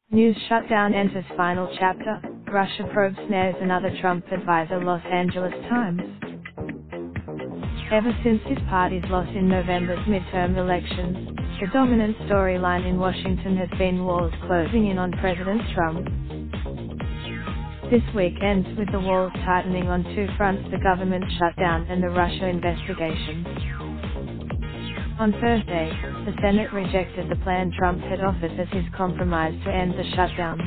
News shutdown enters final chapter. Russia probes snares another Trump advisor. Los Angeles Times. Ever since his party's loss in November's midterm elections, the dominant storyline in Washington has been walls closing in on President Trump. This week ends with the walls tightening on two fronts: the government shutdown and the Russia investigation. On Thursday, the Senate rejected the plan Trump had offered as his compromise to end the shutdown.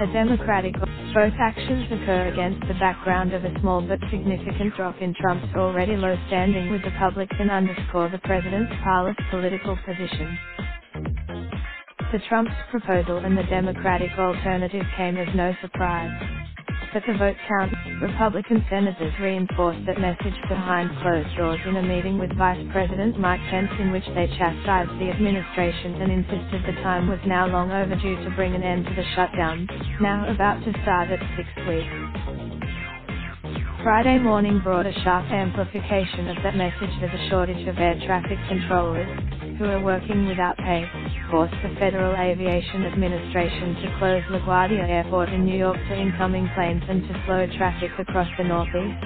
A Democratic both actions occur against the background of a small but significant drop in Trump's already low standing with the public and underscore the president's powerless political position. The Trump's proposal and the Democratic alternative came as no surprise. But the vote count, Republican senators reinforced that message behind closed doors in a meeting with Vice President Mike Pence, in which they chastised the administration and insisted the time was now long overdue to bring an end to the shutdown, now about to start at 6 weeks. Friday morning brought a sharp amplification of that message as a shortage of air traffic controllers, who are working without pay, forced the Federal Aviation Administration to close LaGuardia Airport in New York to incoming planes and to slow traffic across the Northeast.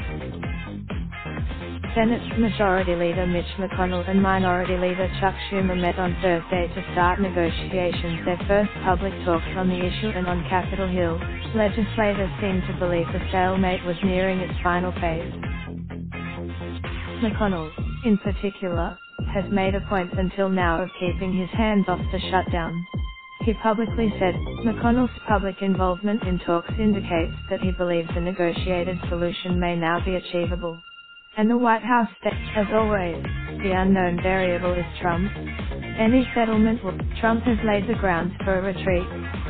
Senate Majority Leader Mitch McConnell and Minority Leader Chuck Schumer met on Thursday to start negotiations, their first public talks on the issue, and on Capitol Hill, legislators seemed to believe the stalemate was nearing its final phase. McConnell, in particular, has made a point until now of keeping his hands off the shutdown. He publicly said, McConnell's public involvement in talks indicates that he believes a negotiated solution may now be achievable. And the White House said, as always, the unknown variable is Trump. Any settlement will. Trump has laid the grounds for a retreat,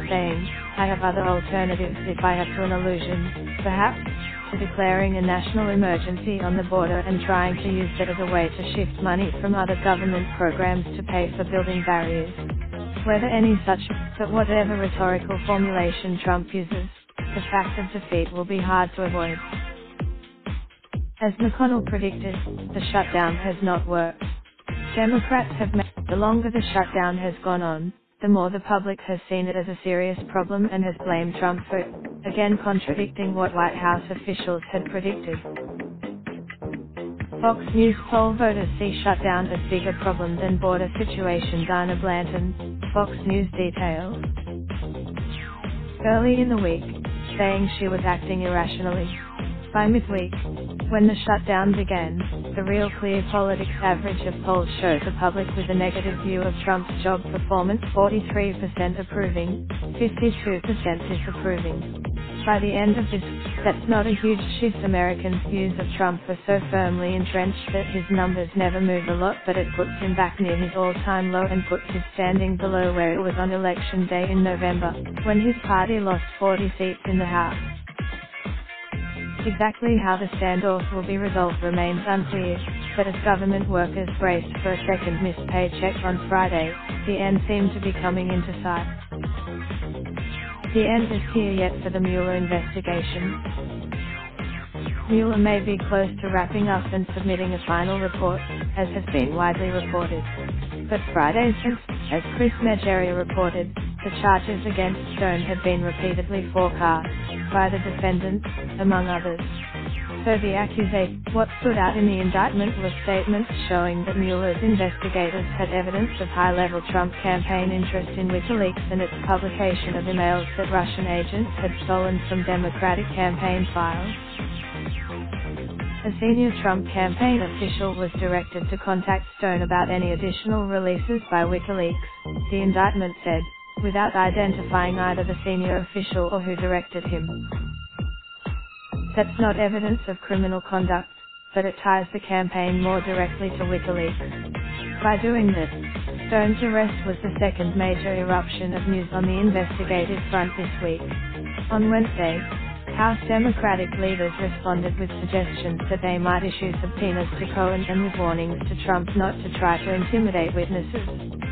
saying, I have other alternatives if I have to, an allusion, perhaps, to declaring a national emergency on the border and trying to use that as a way to shift money from other government programs to pay for building barriers. Whether any such, but whatever rhetorical formulation Trump uses, the fact of defeat will be hard to avoid. As McConnell predicted, the shutdown has not worked. Democrats have made the longer the shutdown has gone on, the more the public has seen it as a serious problem and has blamed Trump for it, again contradicting what White House officials had predicted. Fox News poll voters see shutdown as bigger problem than border situation. Diana Blanton, Fox News details. Early in the week, saying she was acting irrationally. By midweek, when the shutdown began, the Real Clear Politics average of polls showed the public with a negative view of Trump's job performance, 43% approving, 52% disapproving. By the end of this, that's not a huge shift. Americans' views of Trump are so firmly entrenched that his numbers never move a lot, but it puts him back near his all-time low and puts his standing below where it was on Election Day in November, when his party lost 40 seats in the House. Exactly how the standoff will be resolved remains unclear, but as government workers braced for a second missed paycheck on Friday, the end seemed to be coming into sight. The end is here yet for the Mueller investigation. Mueller may be close to wrapping up and submitting a final report, as has been widely reported. But Friday's, as Chris Medjeri reported, the charges against Stone had been repeatedly forecast by the defendants, among others. So the accusation, what stood out in the indictment was statements showing that Mueller's investigators had evidence of high-level Trump campaign interest in WikiLeaks and its publication of emails that Russian agents had stolen from Democratic campaign files. A senior Trump campaign official was directed to contact Stone about any additional releases by WikiLeaks, the indictment said, without identifying either the senior official or who directed him. That's not evidence of criminal conduct, but it ties the campaign more directly to WikiLeaks. By doing this, Stone's arrest was the second major eruption of news on the investigative front this week. On Wednesday, House Democratic leaders responded with suggestions that they might issue subpoenas to Cohen and with warnings to Trump not to try to intimidate witnesses.